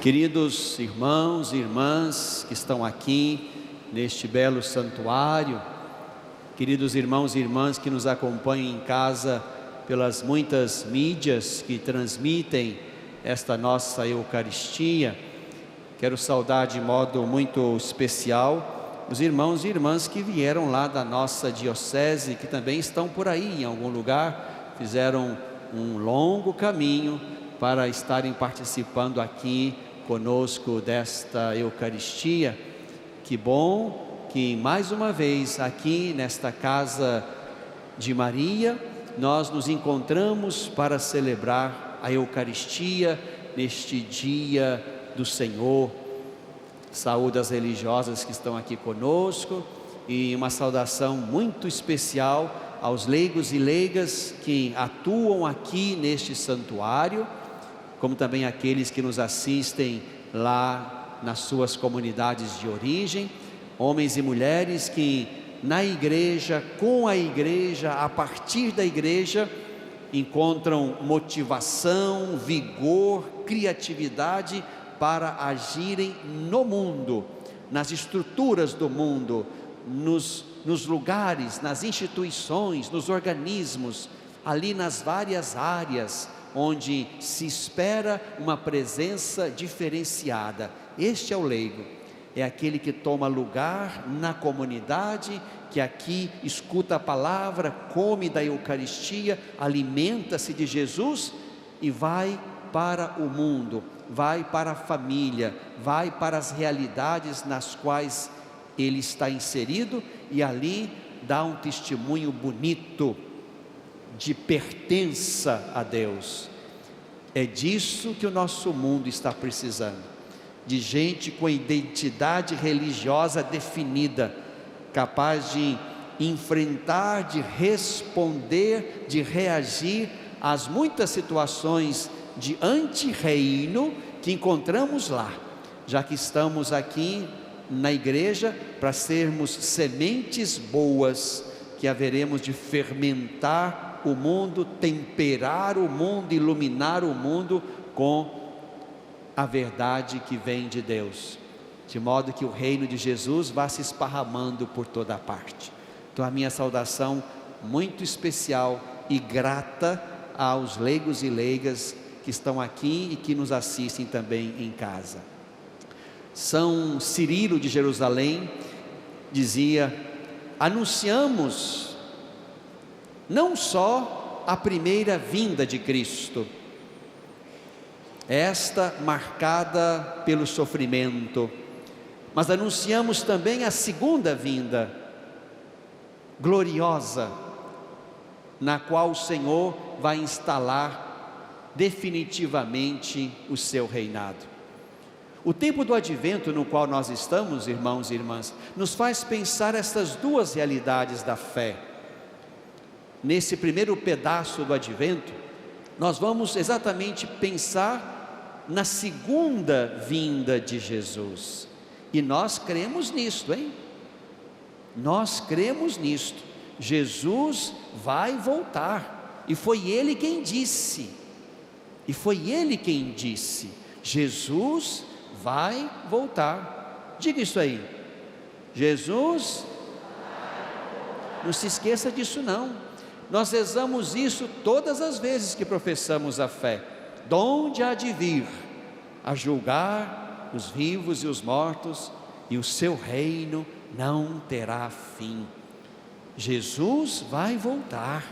Queridos irmãos e irmãs que estão aqui neste belo santuário, queridos irmãos e irmãs que nos acompanham em casa pelas muitas mídias que transmitem esta nossa Eucaristia, quero saudar de modo muito especial os irmãos e irmãs que vieram lá da nossa diocese, que também estão por aí em algum lugar, fizeram um longo caminho para estarem participando aqui conosco desta Eucaristia. Que bom que mais uma vez aqui nesta casa de Maria nós nos encontramos para celebrar a Eucaristia neste dia do Senhor. Saúdo as religiosas que estão aqui conosco e uma saudação muito especial aos leigos e leigas que atuam aqui neste santuário, como também aqueles que nos assistem lá nas suas comunidades de origem, homens e mulheres que na igreja, com a igreja, a partir da igreja, encontram motivação, vigor, criatividade para agirem no mundo, nas estruturas do mundo, nos lugares, nas instituições, nos organismos, ali nas várias áreas onde se espera uma presença diferenciada. Este é o leigo, é aquele que toma lugar na comunidade, que aqui escuta a palavra, come da Eucaristia, alimenta-se de Jesus e vai para o mundo, vai para a família, vai para as realidades nas quais ele está inserido e ali dá um testemunho bonito de pertença a Deus. É disso que o nosso mundo está precisando, de gente com identidade religiosa definida, capaz de enfrentar, de responder, de reagir às muitas situações de anti-reino que encontramos lá, já que estamos aqui na igreja para sermos sementes boas, que haveremos de fermentar o mundo, temperar o mundo, iluminar o mundo com a verdade que vem de Deus, de modo que o reino de Jesus vá se esparramando por toda a parte. Então a minha saudação muito especial e grata aos leigos e leigas que estão aqui e que nos assistem também em casa. São Cirilo de Jerusalém dizia: anunciamos não só a primeira vinda de Cristo, esta marcada pelo sofrimento, mas anunciamos também a segunda vinda, gloriosa, na qual o Senhor vai instalar definitivamente o seu reinado. O tempo do advento no qual nós estamos, irmãos e irmãs, nos faz pensar essas duas realidades da fé. Nesse primeiro pedaço do advento, nós vamos exatamente pensar na segunda vinda de Jesus. E nós cremos nisto, hein? Nós cremos nisto. Jesus vai voltar. E foi Ele quem disse. Jesus vai voltar. Diga isso aí. Jesus, não se esqueça disso não. Nós rezamos isso todas as vezes que professamos a fé. Donde há de vir a julgar os vivos e os mortos, e o seu reino não terá fim. Jesus vai voltar.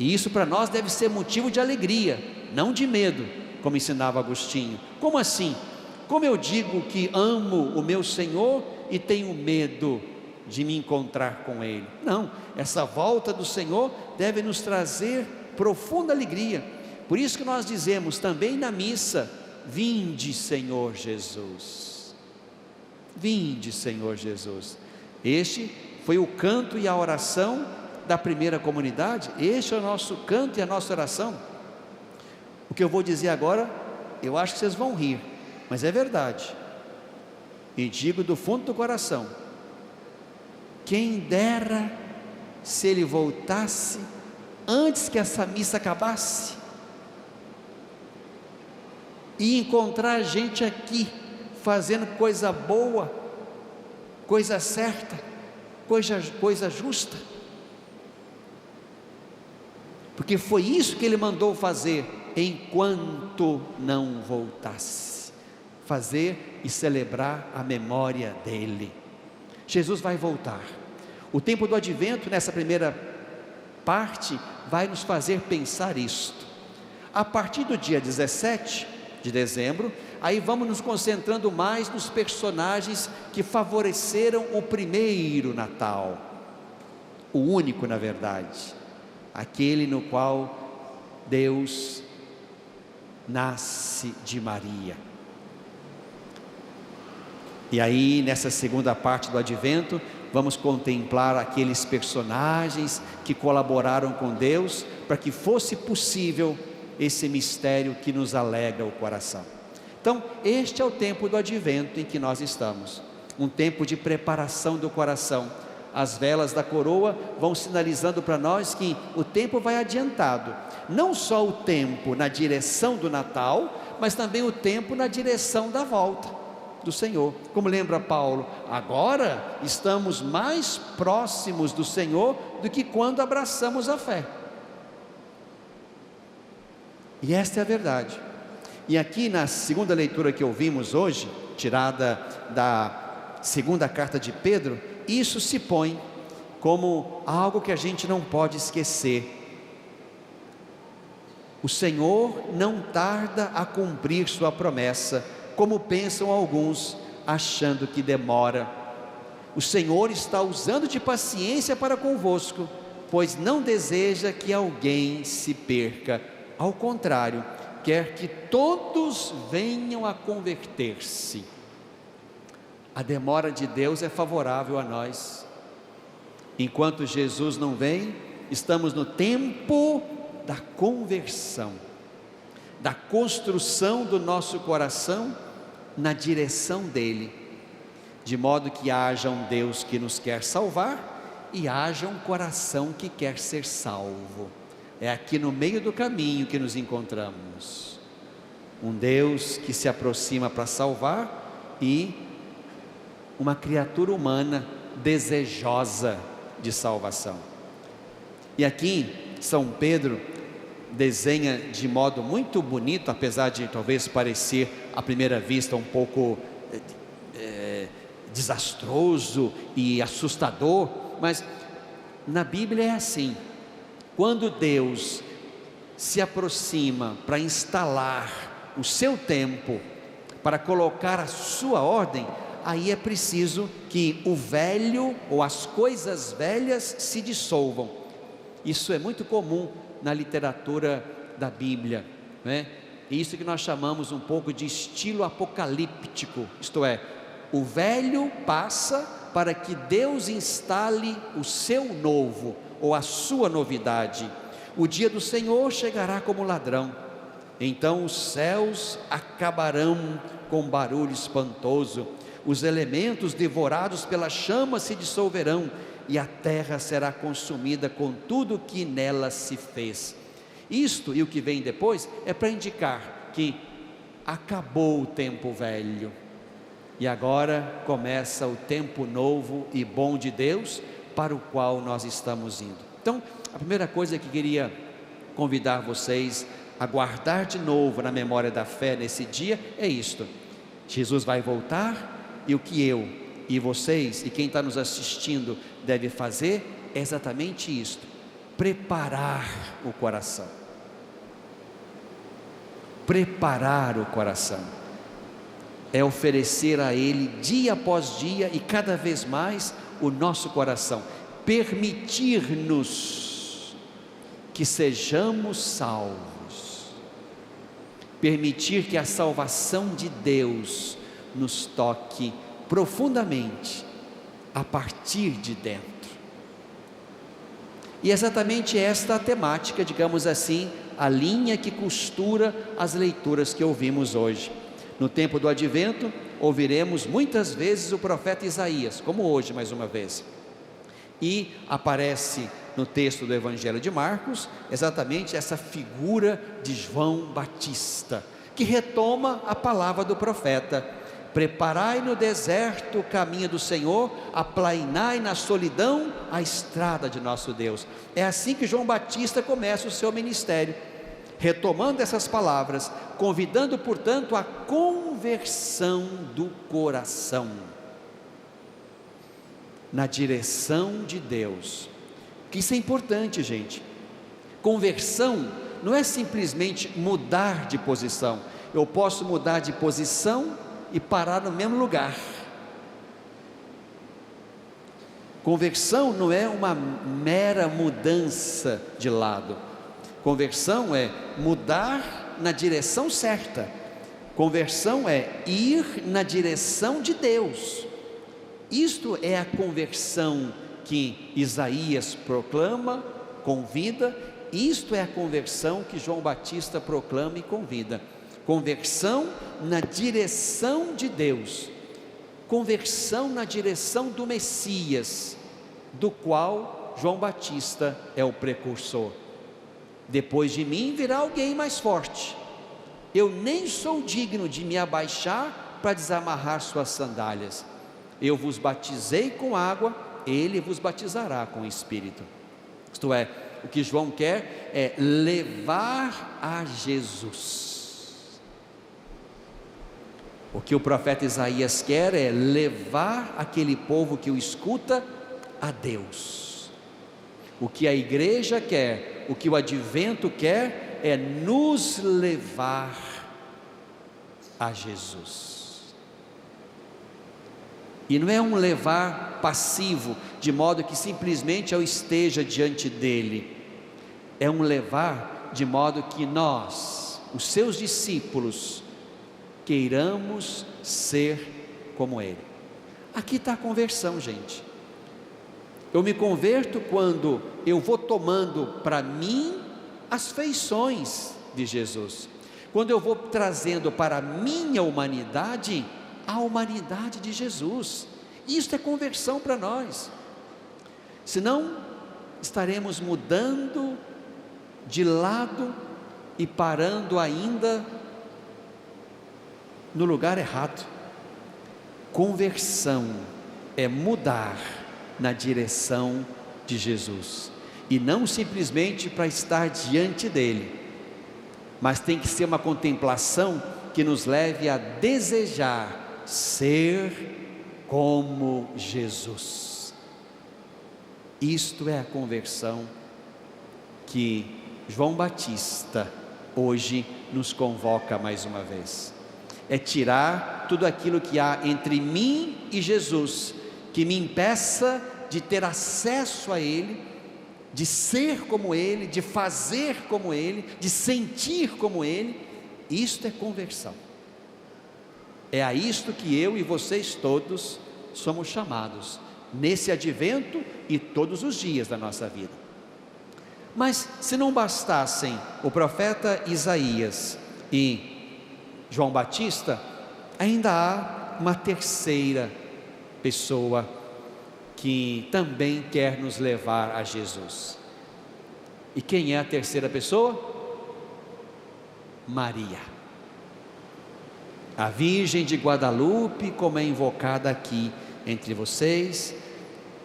E isso para nós deve ser motivo de alegria, não de medo, como ensinava Agostinho. Como assim? Como eu digo que amo o meu Senhor e tenho medo de me encontrar com Ele? Não, essa volta do Senhor deve nos trazer profunda alegria. Por isso que nós dizemos também na missa: vinde, Senhor Jesus. Vinde, Senhor Jesus. Este foi o canto e a oração da primeira comunidade. Este é o nosso canto e a nossa oração. O que eu vou dizer agora, eu acho que vocês vão rir, mas é verdade, e digo do fundo do coração: quem dera se Ele voltasse antes que essa missa acabasse. e encontrar gente aqui fazendo coisa boa, coisa certa, coisa justa, porque foi isso que Ele mandou fazer enquanto não voltasse, fazer e celebrar a memória dEle. Jesus vai voltar. O tempo do advento, nessa primeira parte, vai nos fazer pensar isto. A partir do dia 17 de dezembro, aí vamos nos concentrando mais nos personagens que favoreceram o primeiro Natal, o único, na verdade, aquele no qual Deus nasce de Maria. E aí, nessa segunda parte do advento, vamos contemplar aqueles personagens que colaboraram com Deus para que fosse possível esse mistério que nos alegra o coração. Então, este é o tempo do advento em que nós estamos, um tempo de preparação do coração. As velas da coroa vão sinalizando para nós que o tempo vai adiantado, não só o tempo na direção do Natal, mas também o tempo na direção da volta do Senhor. Como lembra Paulo, agora estamos mais próximos do Senhor do que quando abraçamos a fé. E esta é a verdade. E aqui na segunda leitura que ouvimos hoje, tirada da segunda carta de Pedro, isso se põe como algo que a gente não pode esquecer. O Senhor não tarda a cumprir sua promessa, como pensam alguns, achando que demora. O Senhor está usando de paciência para convosco, pois não deseja que alguém se perca. Ao contrário, quer que todos venham a converter-se. A demora de Deus é favorável a nós. Enquanto Jesus não vem, estamos no tempo da conversão, da construção do nosso coração na direção dEle, de modo que haja um Deus que nos quer salvar e haja um coração que quer ser salvo. É aqui no meio do caminho que nos encontramos, um Deus que se aproxima para salvar e uma criatura humana desejosa de salvação. E aqui São Pedro desenha de modo muito bonito, apesar de talvez parecer à primeira vista um pouco desastroso e assustador, mas na Bíblia é assim. Quando Deus se aproxima para instalar o seu tempo, para colocar a sua ordem, aí é preciso que o velho ou as coisas velhas se dissolvam. Isso é muito comum na literatura da Bíblia, né? Isso que nós chamamos um pouco de estilo apocalíptico, isto é, o velho passa para que Deus instale o seu novo, ou a sua novidade. O dia do Senhor chegará como ladrão, então os céus acabarão com barulho espantoso, os elementos devorados pela chama se dissolverão, e a terra será consumida com tudo que nela se fez. Isto e o que vem depois é para indicar que acabou o tempo velho, e agora começa o tempo novo e bom de Deus, para o qual nós estamos indo. Então, a primeira coisa que queria convidar vocês a guardar de novo na memória da fé nesse dia é isto: Jesus vai voltar, e o que eu e vocês e quem está nos assistindo deve fazer é exatamente isto: preparar o coração. Preparar o coração é oferecer a Ele dia após dia e cada vez mais o nosso coração, permitir-nos que sejamos salvos, permitir que a salvação de Deus nos toque profundamente a partir de dentro. E exatamente esta a temática, digamos assim, a linha que costura as leituras que ouvimos hoje. No tempo do advento, ouviremos muitas vezes o profeta Isaías, como hoje mais uma vez, e aparece no texto do Evangelho de Marcos exatamente essa figura de João Batista, que retoma a palavra do profeta: preparai no deserto o caminho do Senhor, aplainai na solidão a estrada de nosso Deus. É assim que João Batista começa o seu ministério, retomando essas palavras, convidando, portanto, a conversão do coração na direção de Deus. Isso é importante, gente. Conversão não é simplesmente mudar de posição. Eu posso mudar de posição e parar no mesmo lugar. Conversão não é uma mera mudança de lado. Conversão é mudar na direção certa. Conversão é ir na direção de Deus. Isto é a conversão que Isaías proclama, convida. Isto é a conversão que João Batista proclama e convida. Conversão na direção de Deus, conversão na direção do Messias, do qual João Batista é o precursor. Depois de mim virá alguém mais forte, eu nem sou digno de me abaixar para desamarrar suas sandálias. Eu vos batizei com água, ele vos batizará com o Espírito. Isto é, o que João quer é levar a Jesus. O que o profeta Isaías quer é levar aquele povo que o escuta a Deus. O que a igreja quer, o que o advento quer, é nos levar a Jesus. E não é um levar passivo, de modo que simplesmente eu esteja diante dele. É um levar de modo que nós, os seus discípulos, queiramos ser como ele. Aqui está a conversão, gente. Eu me converto quando eu vou tomando para mim as feições de Jesus, quando eu vou trazendo para a minha humanidade a humanidade de Jesus. Isso é conversão para nós. Senão estaremos mudando de lado e parando ainda no lugar errado. Conversão é mudar na direção de Jesus, e não simplesmente para estar diante dele, mas tem que ser uma contemplação que nos leve a desejar ser como Jesus. Isto é a conversão que João Batista hoje nos convoca mais uma vez. É tirar tudo aquilo que há entre mim e Jesus, que me impeça de ter acesso a Ele, de ser como Ele, de fazer como Ele, de sentir como Ele. Isto é conversão. É a isto que eu e vocês todos somos chamados, nesse advento e todos os dias da nossa vida. Mas se não bastassem o profeta Isaías e João Batista, ainda há uma terceira pessoa que também quer nos levar a Jesus. E quem é a terceira pessoa? Maria, a Virgem de Guadalupe, como é invocada aqui entre vocês,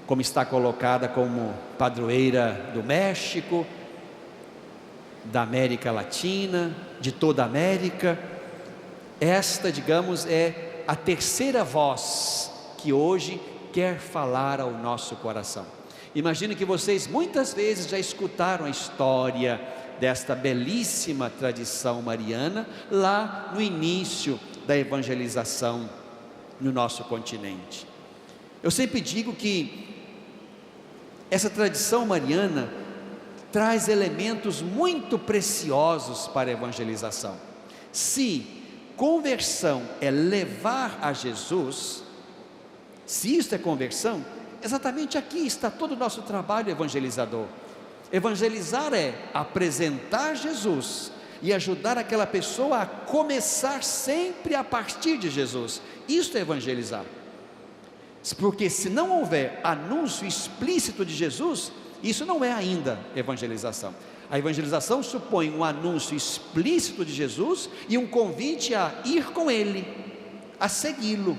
como está colocada como padroeira do México, da América Latina, de toda a América. Esta, digamos, é a terceira voz que hoje quer falar ao nosso coração. Imagino que vocês muitas vezes já escutaram a história desta belíssima tradição mariana lá no início da evangelização no nosso continente. Eu sempre digo que essa tradição mariana traz elementos muito preciosos para a evangelização. Se conversão é levar a Jesus, se isso é conversão, exatamente aqui está todo o nosso trabalho evangelizador. Evangelizar é apresentar Jesus e ajudar aquela pessoa a começar sempre a partir de Jesus. Isto é evangelizar. Porque se não houver anúncio explícito de Jesus, isso não é ainda evangelização. A evangelização supõe um anúncio explícito de Jesus e um convite a ir com Ele, a segui-lo.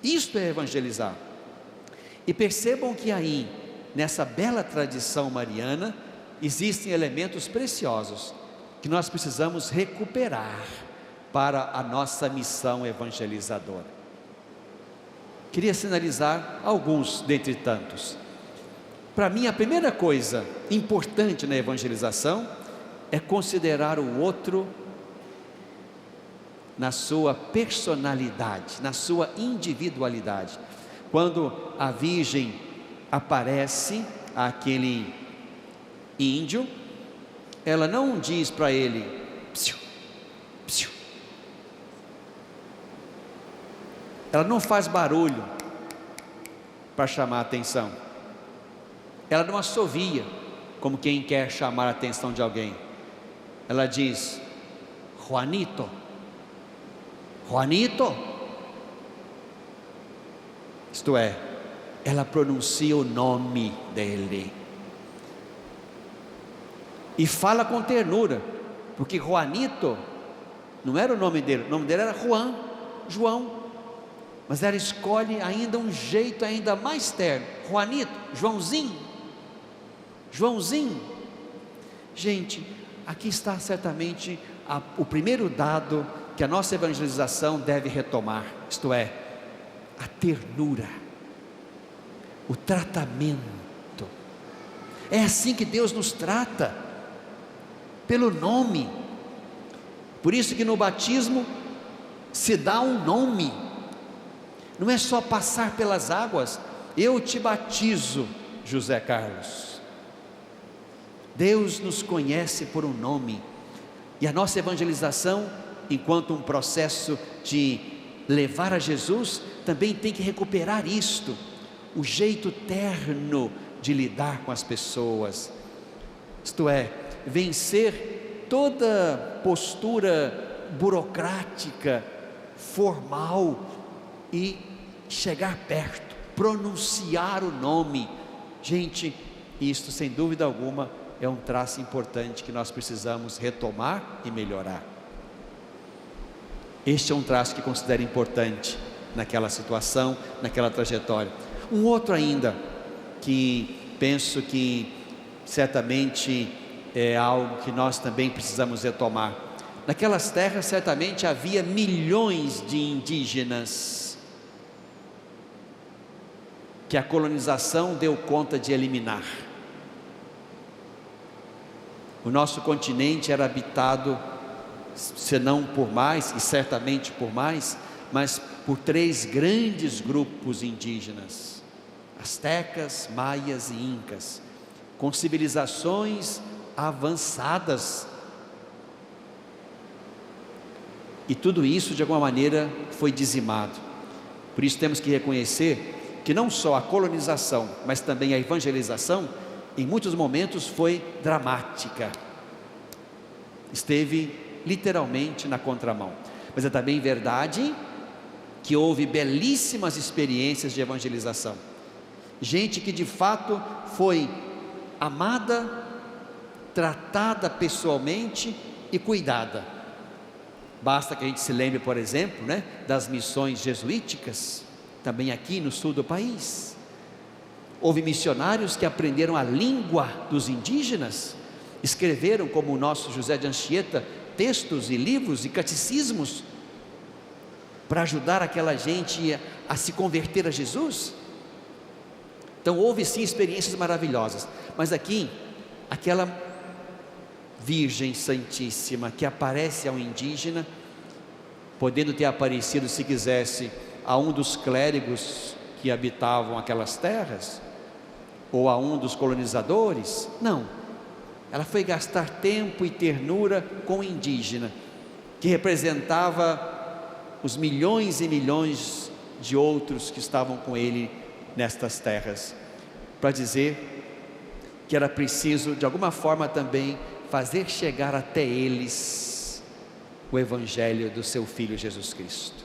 Isto é evangelizar. E percebam que aí, nessa bela tradição mariana, existem elementos preciosos que nós precisamos recuperar para a nossa missão evangelizadora. Queria sinalizar alguns dentre tantos. Para mim, a primeira coisa importante na evangelização é considerar o outro na sua personalidade, na sua individualidade. Quando a Virgem aparece àquele índio, ela não diz para ele, psiu, psiu. Ela não faz barulho para chamar a atenção. Ela não assovia, como quem quer chamar a atenção de alguém. Ela diz, Juanito, Juanito. Isto é, ela pronuncia o nome dele. E fala com ternura, porque Juanito não era o nome dele era João. Mas ela escolhe ainda um jeito ainda mais terno. Juanito, Joãozinho. Gente, aqui está certamente o primeiro dado que a nossa evangelização deve retomar, isto é, a ternura, o tratamento. É assim que Deus nos trata, pelo nome. Por isso que no batismo se dá um nome. Não é só passar pelas águas. Eu te batizo, José Carlos. Deus nos conhece por um nome. E a nossa evangelização, enquanto um processo de levar a Jesus, também tem que recuperar isto, o jeito terno de lidar com as pessoas. Isto é, vencer toda postura burocrática, formal, e chegar perto, pronunciar o nome. Gente, isto sem dúvida alguma é um traço importante que nós precisamos retomar e melhorar. Este é um traço que considero importante naquela situação, naquela trajetória. Um outro ainda, que penso que certamente é algo que nós também precisamos retomar. Naquelas terras certamente havia milhões de indígenas que a colonização deu conta de eliminar. O nosso continente era habitado, se não por mais, e certamente por mais, mas por 3 grandes grupos indígenas: astecas, maias e incas, com civilizações avançadas. E tudo isso de alguma maneira foi dizimado. Por isso temos que reconhecer que não só a colonização, mas também a evangelização, em muitos momentos foi dramática, esteve literalmente na contramão. Mas é também verdade que houve belíssimas experiências de evangelização, gente que de fato foi amada, tratada pessoalmente e cuidada. Basta que a gente se lembre, por exemplo, das missões jesuíticas, também aqui no sul do país. Houve missionários que aprenderam a língua dos indígenas, escreveram, como o nosso José de Anchieta, textos e livros e catecismos, para ajudar aquela gente a se converter a Jesus. Então houve sim experiências maravilhosas, mas aqui, aquela Virgem Santíssima que aparece ao indígena, podendo ter aparecido, se quisesse, a um dos clérigos que habitavam aquelas terras, ou a um dos colonizadores, não, ela foi gastar tempo e ternura com o indígena, que representava os milhões e milhões de outros que estavam com ele nestas terras, para dizer que era preciso de alguma forma também fazer chegar até eles o evangelho do seu Filho Jesus Cristo,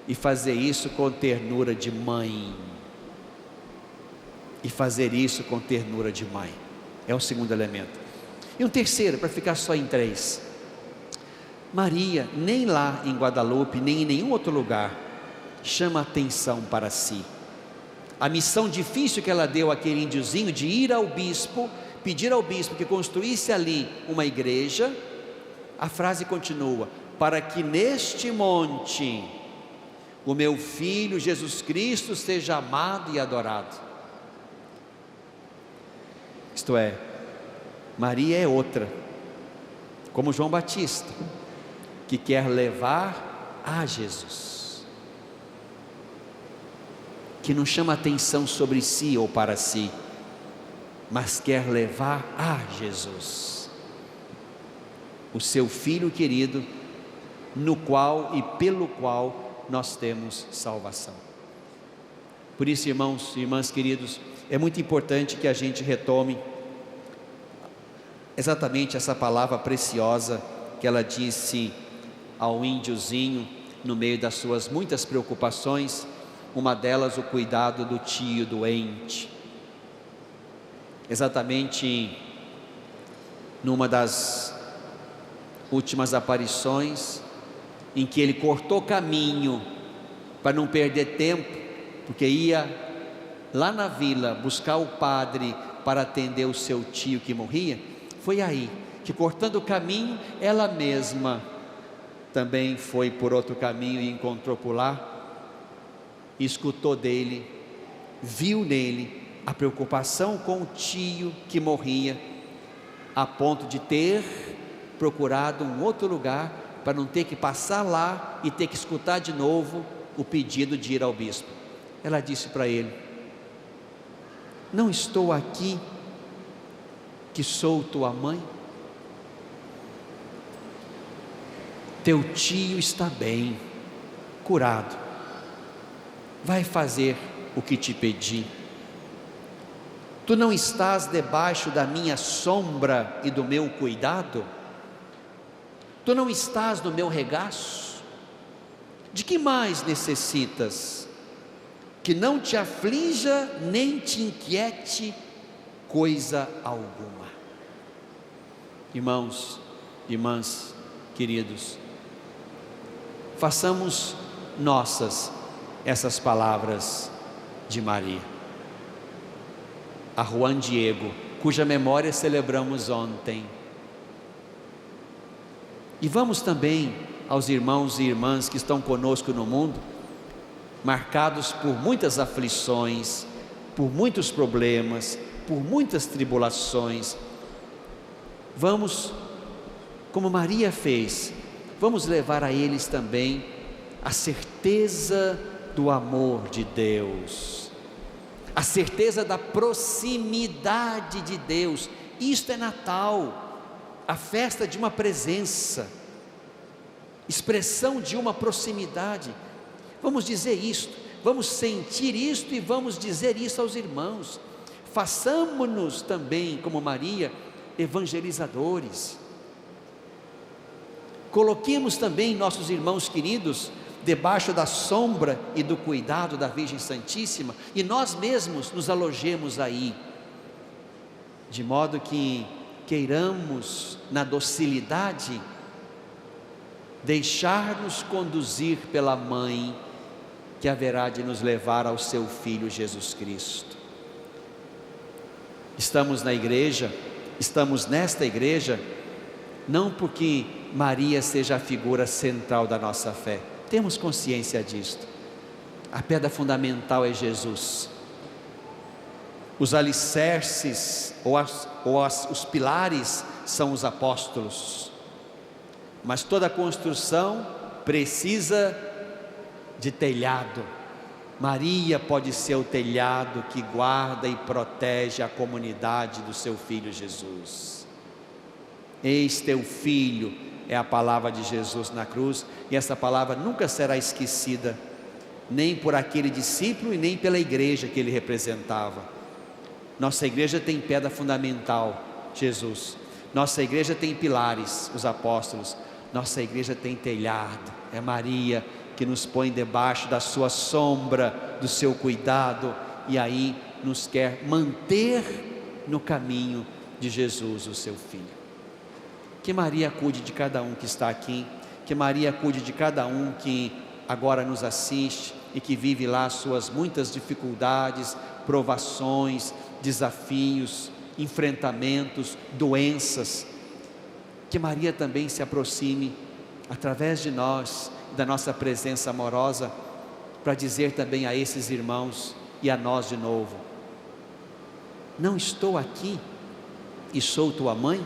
e fazer isso com ternura de mãe, é o segundo elemento. E um terceiro, para ficar só em 3. Maria, nem lá em Guadalupe, nem em nenhum outro lugar, chama atenção para si. A missão difícil que ela deu àquele índiozinho de ir ao bispo, pedir ao bispo que construísse ali uma igreja, a frase continua: para que neste monte o meu filho Jesus Cristo seja amado e adorado. Isto é, Maria é outra, como João Batista, que quer levar a Jesus, que não chama atenção sobre si ou para si, mas quer levar a Jesus, o seu Filho querido, no qual e pelo qual nós temos salvação. Por isso, irmãos e irmãs queridos, é muito importante que a gente retome exatamente essa palavra preciosa que ela disse ao índiozinho no meio das suas muitas preocupações, uma delas o cuidado do tio doente. Exatamente numa das últimas aparições, em que ele cortou caminho para não perder tempo, porque ia lá na vila buscar o padre para atender o seu tio que morria. Foi aí que, cortando o caminho, ela mesma também foi por outro caminho e encontrou por lá, e escutou dele, viu nele a preocupação com o tio que morria, a ponto de ter procurado um outro lugar para não ter que passar lá e ter que escutar de novo o pedido de ir ao bispo. Ela disse para ele: não estou aqui que sou tua mãe? Teu tio está bem, curado, vai fazer o que te pedi. Tu não estás debaixo da minha sombra e do meu cuidado? Tu não estás no meu regaço? De que mais necessitas? Que não te aflija nem te inquiete coisa alguma. Irmãos, irmãs, queridos, façamos nossas essas palavras de Maria. A Juan Diego, cuja memória celebramos ontem. E vamos também aos irmãos e irmãs que estão conosco no mundo, marcados por muitas aflições, por muitos problemas, por muitas tribulações. Vamos, como Maria fez, vamos levar a eles também a certeza do amor de Deus, a certeza da proximidade de Deus. Isto é Natal, a festa de uma presença, expressão de uma proximidade. Vamos dizer isto, vamos sentir isto e vamos dizer isso aos irmãos. Façamo-nos também, como Maria, evangelizadores. Coloquemos também nossos irmãos queridos debaixo da sombra e do cuidado da Virgem Santíssima, e nós mesmos nos alojemos aí, de modo que queiramos, na docilidade, deixar-nos conduzir pela Mãe, que haverá de nos levar ao seu Filho Jesus Cristo. Estamos na igreja, estamos nesta igreja, não porque Maria seja a figura central da nossa fé, temos consciência disto. A pedra fundamental é Jesus. Os alicerces os pilares são os apóstolos, mas toda construção precisa de telhado. Maria pode ser o telhado que guarda e protege a comunidade do seu Filho Jesus. Eis teu Filho, é a palavra de Jesus na cruz, e essa palavra nunca será esquecida, nem por aquele discípulo e nem pela igreja que ele representava. Nossa igreja tem pedra fundamental, Jesus. Nossa igreja tem pilares, os apóstolos. Nossa igreja tem telhado, é Maria, que nos põe debaixo da sua sombra, do seu cuidado, e aí nos quer manter no caminho de Jesus, o seu Filho. Que Maria cuide de cada um que está aqui, que Maria cuide de cada um que agora nos assiste e que vive lá suas muitas dificuldades, provações, desafios, enfrentamentos, doenças. Que Maria também se aproxime através de nós, da nossa presença amorosa, para dizer também a esses irmãos e a nós de novo: não estou aqui e sou tua mãe?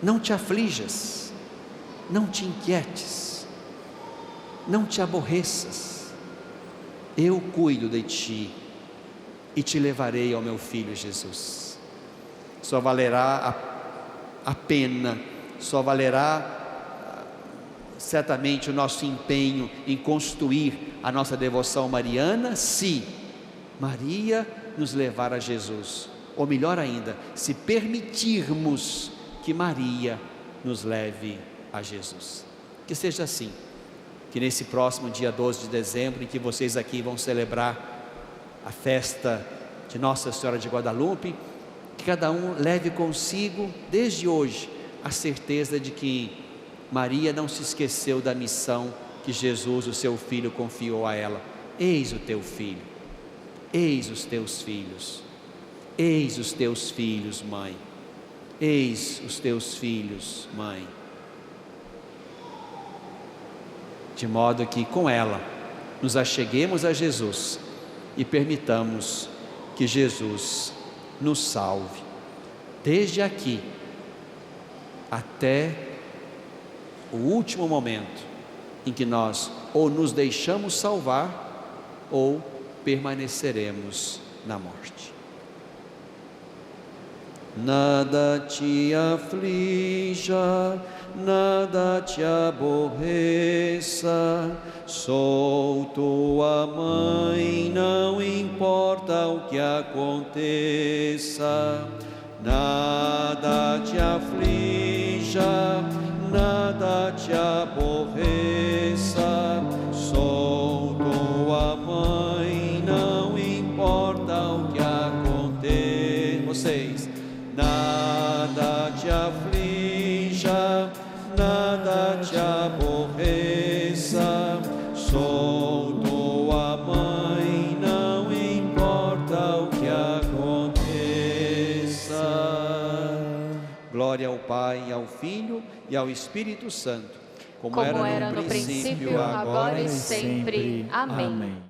Não te aflijas, não te inquietes, não te aborreças, eu cuido de ti e te levarei ao meu Filho Jesus. Só valerá a pena, só valerá certamente o nosso empenho em construir a nossa devoção mariana, se Maria nos levar a Jesus, ou melhor ainda, se permitirmos que Maria nos leve a Jesus. Que seja assim, que nesse próximo dia 12 de dezembro, em que vocês aqui vão celebrar a festa de Nossa Senhora de Guadalupe, que cada um leve consigo, desde hoje, a certeza de que Maria não se esqueceu da missão que Jesus, o seu Filho, confiou a ela. Eis o teu filho, eis os teus filhos, eis os teus filhos, mãe, eis os teus filhos, mãe. De modo que com ela nos acheguemos a Jesus e permitamos que Jesus nos salve, desde aqui até o último momento em que nós ou nos deixamos salvar ou permaneceremos na morte. Nada te aflija, nada te aborreça, sou tua mãe, não importa o que aconteça. Nada te aflija, nada te aborreça, sou tua mãe, não importa o que aconteça. Vocês, nada te aflija, nada te aborreça, sou tua mãe, não importa o que aconteça. Glória ao Pai, ao Filho e ao Espírito Santo, como era no princípio, agora e sempre. Amém.